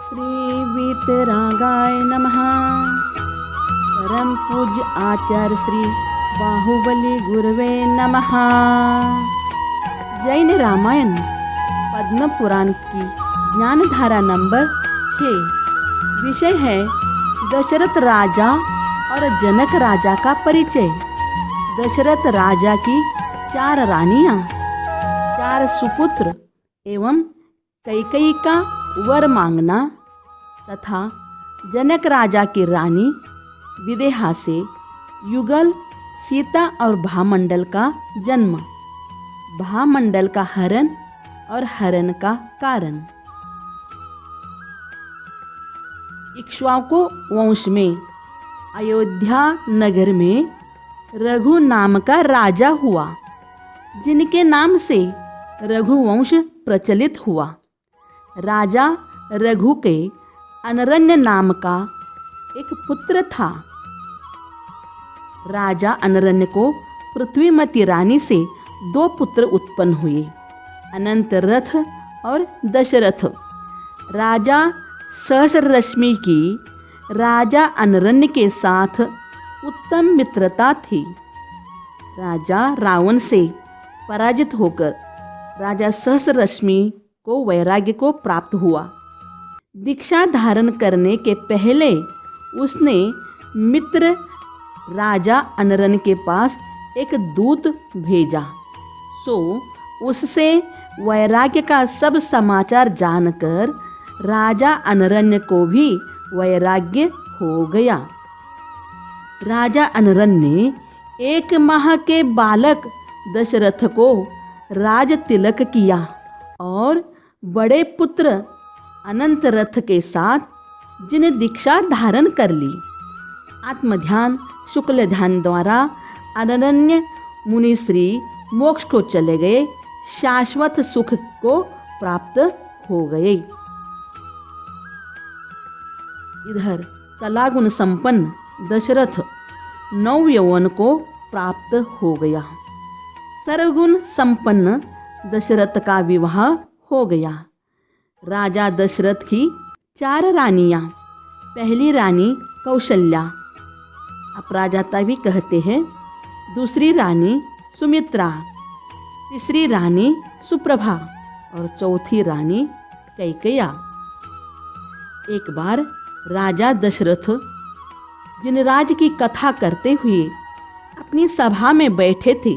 श्री वीतरागाय नमः। परम पूज्य आचार्य श्री बाहुबली गुरवे नमः। जैन रामायण पद्म पुराण की ज्ञानधारा नंबर 6। विषय है दशरथ राजा और जनक राजा का परिचय। दशरथ राजा की 4 रानियां, 4 सुपुत्र एवं कैकेयी का वर मांगना तथा जनक राजा की रानी विदेहा से युगल, सीता और भामंडल का जन्म, भामंडल का हरण और हरण का कारण। इक्ष्वाकु वंश में अयोध्या नगर में रघु नाम का राजा हुआ, जिनके नाम से रघुवंश प्रचलित हुआ। राजा रघु के अनरण्य नाम का एक पुत्र था। राजा अनरण्य को पृथ्वीमती रानी से 2 पुत्र उत्पन्न हुए, अनंत रथ और दशरथ। राजा सहस्ररश्मि की राजा अनरण्य के साथ उत्तम मित्रता थी। राजा रावण से पराजित होकर राजा सहस्ररश्मि को वैराग्य को प्राप्त हुआ। दीक्षा धारण करने के पहले उसने मित्र राजा अनरन के पास एक दूत भेजा। सो उससे वैराग्य का सब समाचार जानकर राजा अनरण्य को भी वैराग्य हो गया। राजा अनरन ने 1 माह के बालक दशरथ को राज तिलक किया और बड़े पुत्र अनंत रथ के साथ जिन दीक्षा धारण कर ली। आत्मध्यान शुक्ल ध्यान द्वारा अनरण्य मुनिश्री मोक्ष को चले गए, शाश्वत सुख को प्राप्त हो गए। इधर कलागुण संपन्न दशरथ नवयौवन को प्राप्त हो गया। सर्वगुण संपन्न दशरथ का विवाह हो गया। राजा दशरथ की 4 रानियां। पहली रानी कौशल्या, अपराजिता भी कहते हैं। दूसरी रानी सुमित्रा, तीसरी रानी सुप्रभा और चौथी रानी कैकेयी। एक बार राजा दशरथ जिनराज की कथा करते हुए अपनी सभा में बैठे थे।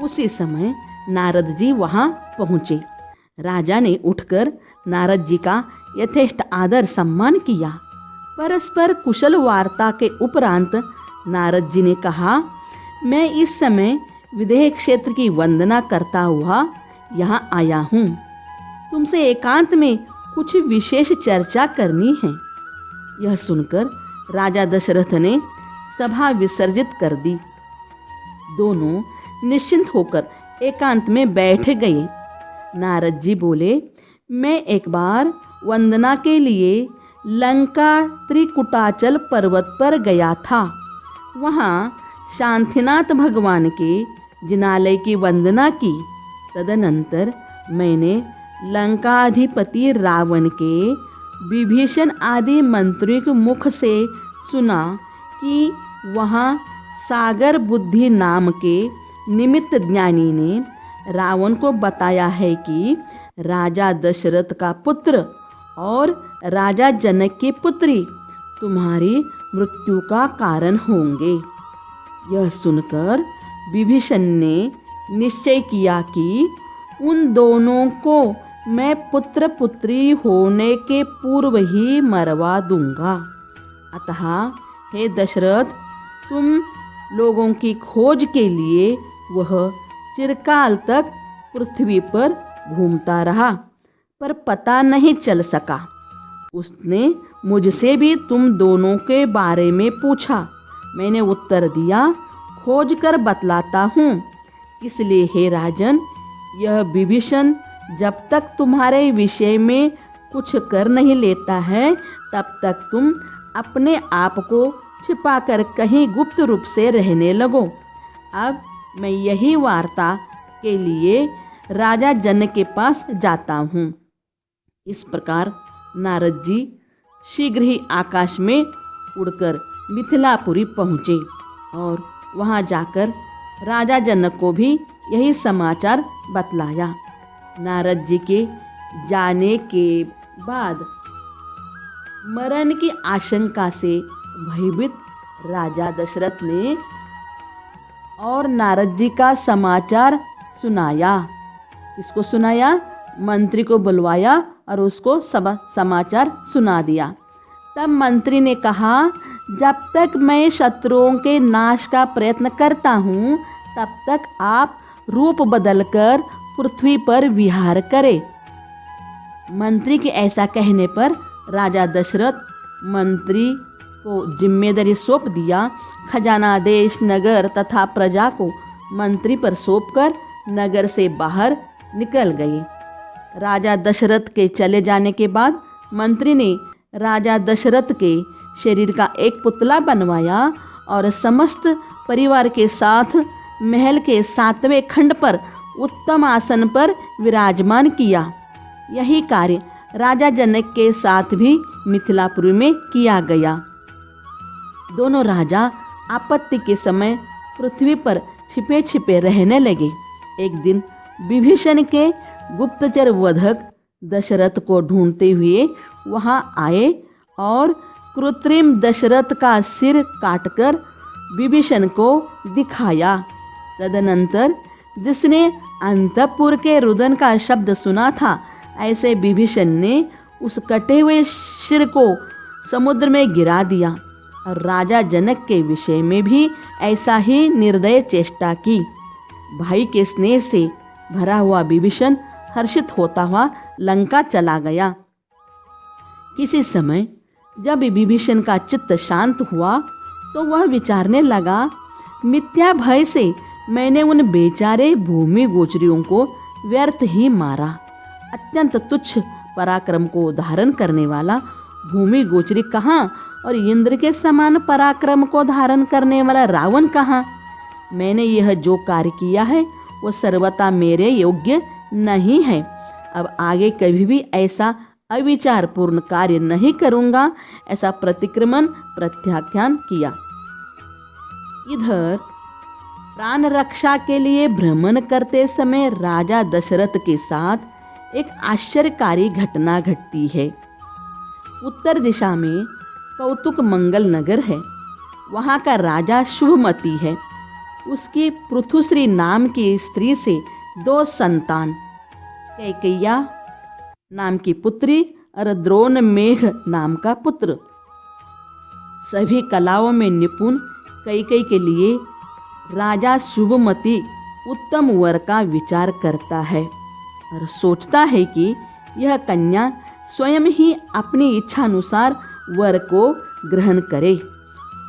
उसी समय नारद जी वहां पहुंचे। राजा ने उठकर नारद जी का यथेष्ट आदर सम्मान किया। परस्पर कुशल वार्ता के उपरांत नारद जी ने कहा, मैं इस समय विदेह क्षेत्र की वंदना करता हुआ यहाँ आया हूँ। तुमसे एकांत में कुछ विशेष चर्चा करनी है। यह सुनकर राजा दशरथ ने सभा विसर्जित कर दी। दोनों निश्चिंत होकर एकांत में बैठ गए। नारद जी बोले, मैं एक बार वंदना के लिए लंका त्रिकुटाचल पर्वत पर गया था। वहाँ शांतिनाथ भगवान के जिनालय की वंदना की। तदनंतर मैंने लंकाधिपति रावण के विभीषण आदि मंत्रियों के मुख से सुना कि वहाँ सागर बुद्धि नाम के निमित्त ज्ञानी ने रावण को बताया है कि राजा दशरथ का पुत्र और राजा जनक की पुत्री तुम्हारी मृत्यु का कारण होंगे। यह सुनकर विभीषण ने निश्चय किया कि उन दोनों को मैं पुत्र पुत्री होने के पूर्व ही मरवा दूंगा। अतः हे दशरथ, तुम लोगों की खोज के लिए वह चिरकाल तक पृथ्वी पर घूमता रहा, पर पता नहीं चल सका। उसने मुझसे भी तुम दोनों के बारे में पूछा। मैंने उत्तर दिया, खोज कर बतलाता हूँ। इसलिए हे राजन, यह विभीषण जब तक तुम्हारे विषय में कुछ कर नहीं लेता है, तब तक तुम अपने आप को छिपाकर कहीं गुप्त रूप से रहने लगो। अब मैं यही वार्ता के लिए राजा जनक के पास जाता हूँ। इस प्रकार नारद जी शीघ्र ही आकाश में उड़कर मिथिलापुरी पहुँचे और वहाँ जाकर राजा जनक को भी यही समाचार बतलाया। नारद जी के जाने के बाद मरण की आशंका से भयभीत राजा दशरथ ने और नारद जी का समाचार सुनाया। किसको सुनाया? मंत्री को बुलवाया और उसको सब समाचार सुना दिया। तब मंत्री ने कहा, जब तक मैं शत्रुओं के नाश का प्रयत्न करता हूँ तब तक आप रूप बदलकर पृथ्वी पर विहार करें। मंत्री के ऐसा कहने पर राजा दशरथ मंत्री को जिम्मेदारी सौंप दिया। खजाना, देश, नगर तथा प्रजा को मंत्री पर सौंपकर नगर से बाहर निकल गए। राजा दशरथ के चले जाने के बाद मंत्री ने राजा दशरथ के शरीर का एक पुतला बनवाया और समस्त परिवार के साथ महल के 7वें खंड पर उत्तम आसन पर विराजमान किया। यही कार्य राजा जनक के साथ भी मिथिलापुरी में किया गया। दोनों राजा आपत्ति के समय पृथ्वी पर छिपे छिपे रहने लगे। एक दिन विभीषण के गुप्तचर वधक दशरथ को ढूंढते हुए वहां आए और कृत्रिम दशरथ का सिर काटकर विभीषण को दिखाया। तदनंतर जिसने अंतपुर के रुदन का शब्द सुना था, ऐसे विभीषण ने उस कटे हुए सिर को समुद्र में गिरा दिया और राजा जनक के विषय में भी ऐसा ही निर्दय चेष्टा की। भाई के स्नेह से भरा हुआ विभीषण हर्षित होता हुआ लंका चला गया। किसी समय जब विभीषण का चित्त शांत हुआ तो वह विचारने लगा, मिथ्या भय से मैंने उन बेचारे भूमि गोचरियों को व्यर्थ ही मारा। अत्यंत तुच्छ पराक्रम को धारण करने वाला भूमि गोचरी कहाँ और इंद्र के समान पराक्रम को धारण करने वाला रावण कहाँ। मैंने यह जो कार्य किया है वो सर्वथा मेरे योग्य नहीं है। अब आगे कभी भी ऐसा अविचारपूर्ण कार्य नहीं करूँगा, ऐसा प्रतिक्रमण प्रत्याख्यान किया। इधर प्राण रक्षा के लिए भ्रमण करते समय राजा दशरथ के साथ एक आश्चर्यकारी घटना घटती है। उत्तर दिशा में कौतुक मंगल नगर है। वहाँ का राजा शुभमती है। उसकी पृथुश्री नाम की स्त्री से 2 संतान, कैकेय्या नाम की पुत्री और द्रोणमेघ नाम का पुत्र। सभी कलाओं में निपुण कैकेयी के लिए राजा शुभमती उत्तम वर का विचार करता है और सोचता है कि यह कन्या स्वयं ही अपनी इच्छानुसार वर को ग्रहण करे।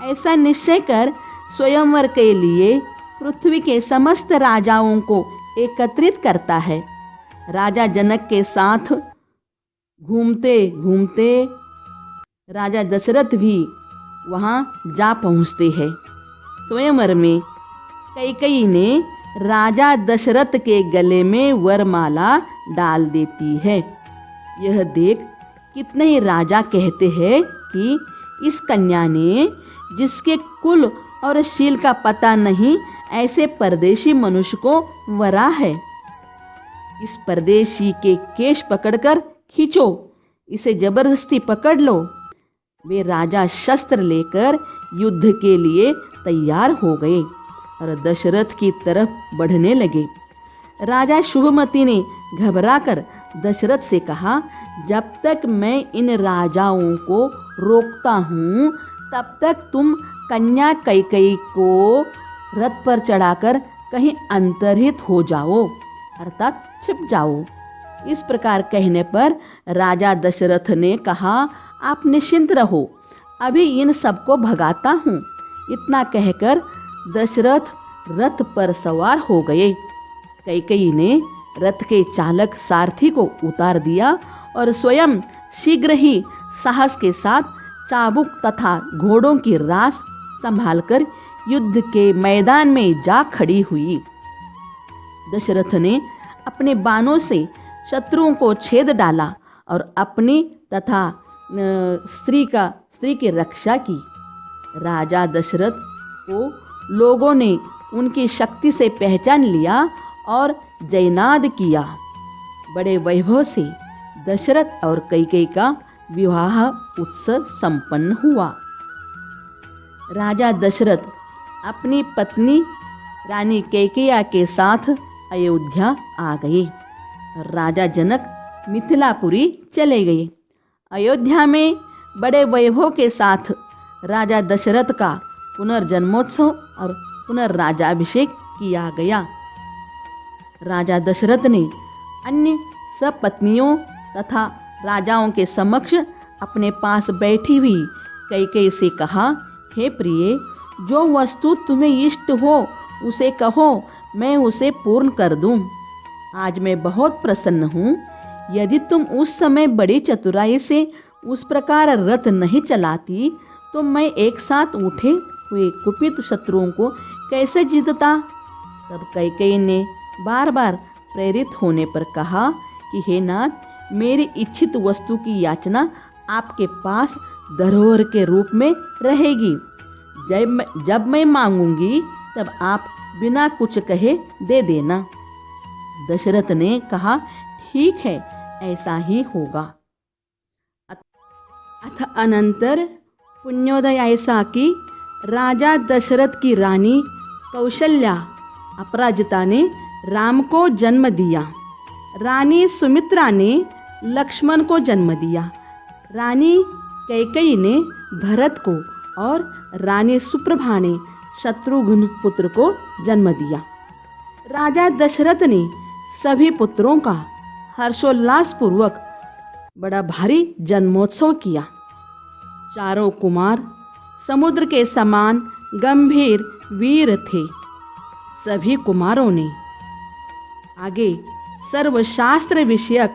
ऐसा निश्चय कर स्वयंवर के लिए पृथ्वी के समस्त राजाओं को एकत्रित करता है। राजा जनक के साथ घूमते घूमते राजा दशरथ भी वहाँ जा पहुँचते हैं। स्वयंवर में कैकेयी ने राजा दशरथ के गले में वरमाला डाल देती है। यह देख कितने ही राजा कहते हैं कि इस कन्या ने, जिसके कुल और शील का पता नहीं, ऐसे परदेशी मनुष्य को वरा है। इस परदेशी के केश पकड़कर खींचो, इसे जबरदस्ती पकड़ लो। वे राजा शस्त्र लेकर युद्ध के लिए तैयार हो गए और दशरथ की तरफ बढ़ने लगे। राजा शुभमती ने घबराकर दशरथ से कहा, जब तक मैं इन राजाओं को रोकता हूँ तब तक तुम कन्या कैकेयी को रथ पर चढ़ाकर कहीं अंतर्हित हो जाओ, अर्थात छिप जाओ। इस प्रकार कहने पर राजा दशरथ ने कहा, आप निश्चिंत रहो, अभी इन सबको भगाता हूँ। इतना कहकर दशरथ रथ पर सवार हो गए। कैकेयी ने रथ के चालक सारथी को उतार दिया और स्वयं शीघ्र ही साहस के साथ चाबुक तथा घोड़ों की रास संभालकर युद्ध के मैदान में जा खड़ी हुई। दशरथ ने अपने बाणों से शत्रुओं को छेद डाला और अपनी तथा स्त्री की रक्षा की। राजा दशरथ को लोगों ने उनकी शक्ति से पहचान लिया और जयनाद किया। बड़े वैभव से दशरथ और कैकेयी का विवाह उत्सव संपन्न हुआ। राजा दशरथ अपनी पत्नी रानी कैकेयी के साथ अयोध्या आ गए। राजा जनक मिथिलापुरी चले गए। अयोध्या में बड़े वैभव के साथ राजा दशरथ का पुनर्जन्मोत्सव और पुनर्राजाभिषेक किया गया। राजा दशरथ ने अन्य सब पत्नियों तथा राजाओं के समक्ष अपने पास बैठी हुई कैकेयी से कहा, हे प्रिय, जो वस्तु तुम्हें इष्ट हो उसे कहो, मैं उसे पूर्ण कर दूं। आज मैं बहुत प्रसन्न हूँ। यदि तुम उस समय बड़ी चतुराई से उस प्रकार रथ नहीं चलाती तो मैं एक साथ उठे हुए कुपित शत्रुओं को कैसे जीतता। तब कैकेयी ने बार बार प्रेरित होने पर कहा कि हे नाथ, मेरी इच्छित वस्तु की याचना आपके पास धरोहर के रूप में रहेगी। जब मैं मांगूंगी तब आप बिना कुछ कहे दे देना। दशरथ ने कहा, ठीक है, ऐसा ही होगा। अथ अनंतर पुण्योदय ऐसा कि राजा दशरथ की रानी कौशल्या अपराजिता ने राम को जन्म दिया। रानी सुमित्रा ने लक्ष्मण को जन्म दिया। रानी कैकेयी ने भरत को और रानी सुप्रभा ने शत्रुघ्न पुत्र को जन्म दिया। राजा दशरथ ने सभी पुत्रों का हर्षोल्लास पूर्वक बड़ा भारी जन्मोत्सव किया। चारों कुमार समुद्र के समान गंभीर वीर थे। सभी कुमारों ने आगे सर्वशास्त्र विषयक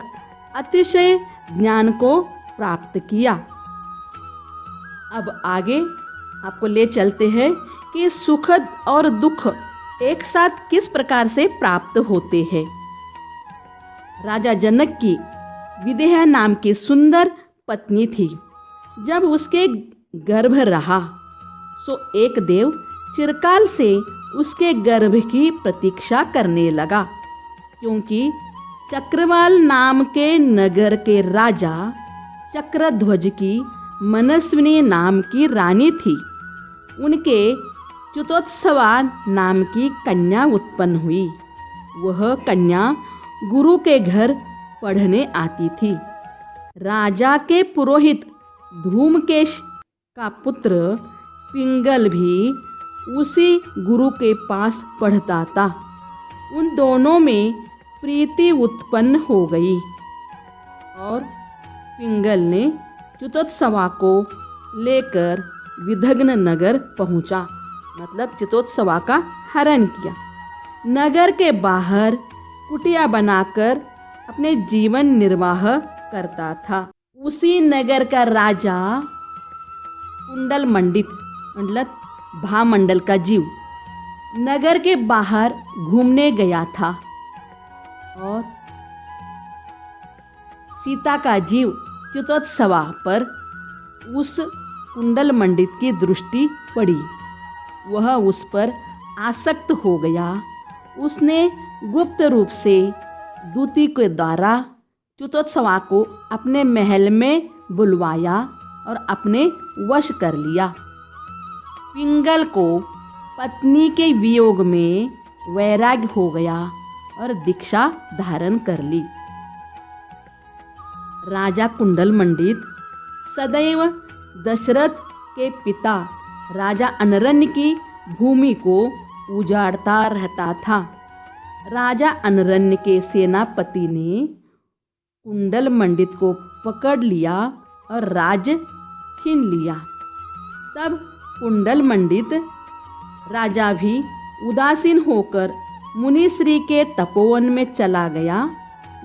अतिशय ज्ञान को प्राप्त किया। अब आगे आपको ले चलते हैं कि सुखद और दुख एक साथ किस प्रकार से प्राप्त होते हैं। राजा जनक की विदेहा नाम की सुंदर पत्नी थी। जब उसके गर्भ रहा सो एक देव चिरकाल से उसके गर्भ की प्रतीक्षा करने लगा, क्योंकि चक्रवाल नाम के नगर के राजा चक्रध्वज की मनस्विनी नाम की रानी थी। उनके च्युतोत्सवा नाम की कन्या उत्पन्न हुई। वह कन्या गुरु के घर पढ़ने आती थी। राजा के पुरोहित धूमकेश का पुत्र पिंगल भी उसी गुरु के पास पढ़ता था। उन दोनों में प्रीति उत्पन्न हो गई और पिंगल ने च्युतोत्सवा को लेकर विदग्न नगर पहुंचा, मतलब च्युतोत्सवा का हरण किया। नगर के बाहर कुटिया बनाकर अपने जीवन निर्वाह करता था। उसी नगर का राजा कुंडल मंडित मतलब भामंडल का जीव नगर के बाहर घूमने गया था और सीता का जीव च्युतोत्सवा पर उस कुंडल मंडित की दृष्टि पड़ी। वह उस पर आसक्त हो गया। उसने गुप्त रूप से दूती के द्वारा च्युतोत्सवा को अपने महल में बुलवाया और अपने वश कर लिया। पिंगल को पत्नी के वियोग में वैराग्य हो गया और दीक्षा धारण कर ली। राजा कुंडल मंडित सदैव दशरथ के पिता राजा अनरण्य की भूमि को उजाड़ता रहता था। राजा अनरण्य के सेनापति ने कुंडल मंडित को पकड़ लिया और राज्य छीन लिया। तब कुंडल मंडित राजा भी उदासीन होकर मुनिश्री के तपोवन में चला गया।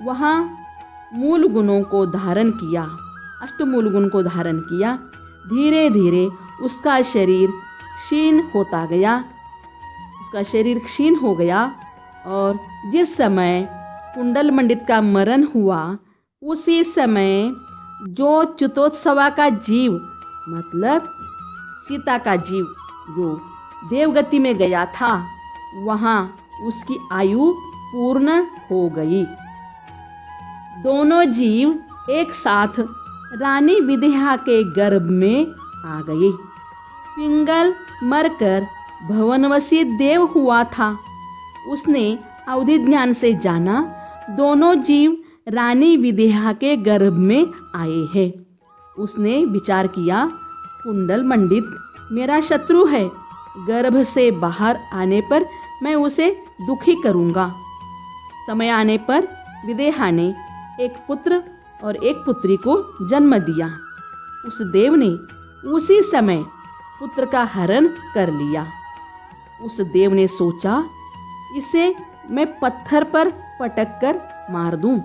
वहाँ मूल गुणों को धारण किया, अष्टमूल गुण को धारण किया। धीरे धीरे उसका शरीर क्षीण होता गया। उसका शरीर क्षीण हो गया और जिस समय कुंडल मंडित का मरण हुआ उसी समय जो चितोत्सवा का जीव मतलब सीता का जीव जो देवगति में गया था, वहाँ उसकी आयु पूर्ण हो गई। दोनों जीव एक साथ रानी विदेहा के गर्भ में आ गए। पिंगल मरकर भवनवशी देव हुआ था। उसने अवधि ज्ञान से जाना दोनों जीव रानी विदेहा के गर्भ में आए हैं। उसने विचार किया, कुंडल मंडित मेरा शत्रु है, गर्भ से बाहर आने पर मैं उसे दुखी करूँगा। समय आने पर विदेहा ने एक पुत्र और एक पुत्री को जन्म दिया। उस देव ने उसी समय पुत्र का हरण कर लिया। उस देव ने सोचा, इसे मैं पत्थर पर पटक कर मार दूं,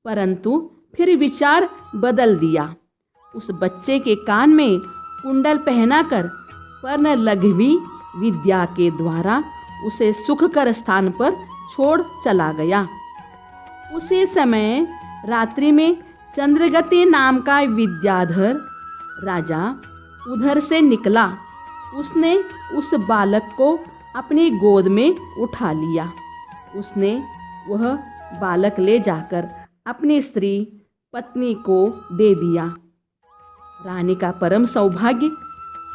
परंतु फिर विचार बदल दिया। उस बच्चे के कान में कुंडल पहनाकर पर्ण लघवी विद्या के द्वारा उसे सुखकर स्थान पर छोड़ चला गया। उसी समय रात्रि में चंद्रगति नाम का विद्याधर राजा उधर से निकला। उसने उस बालक को अपनी गोद में उठा लिया। उसने वह बालक ले जाकर अपनी स्त्री पत्नी को दे दिया। रानी का परम सौभाग्य,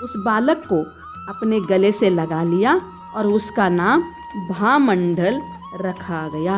उस बालक को अपने गले से लगा लिया और उसका नाम भामंडल रखा गया।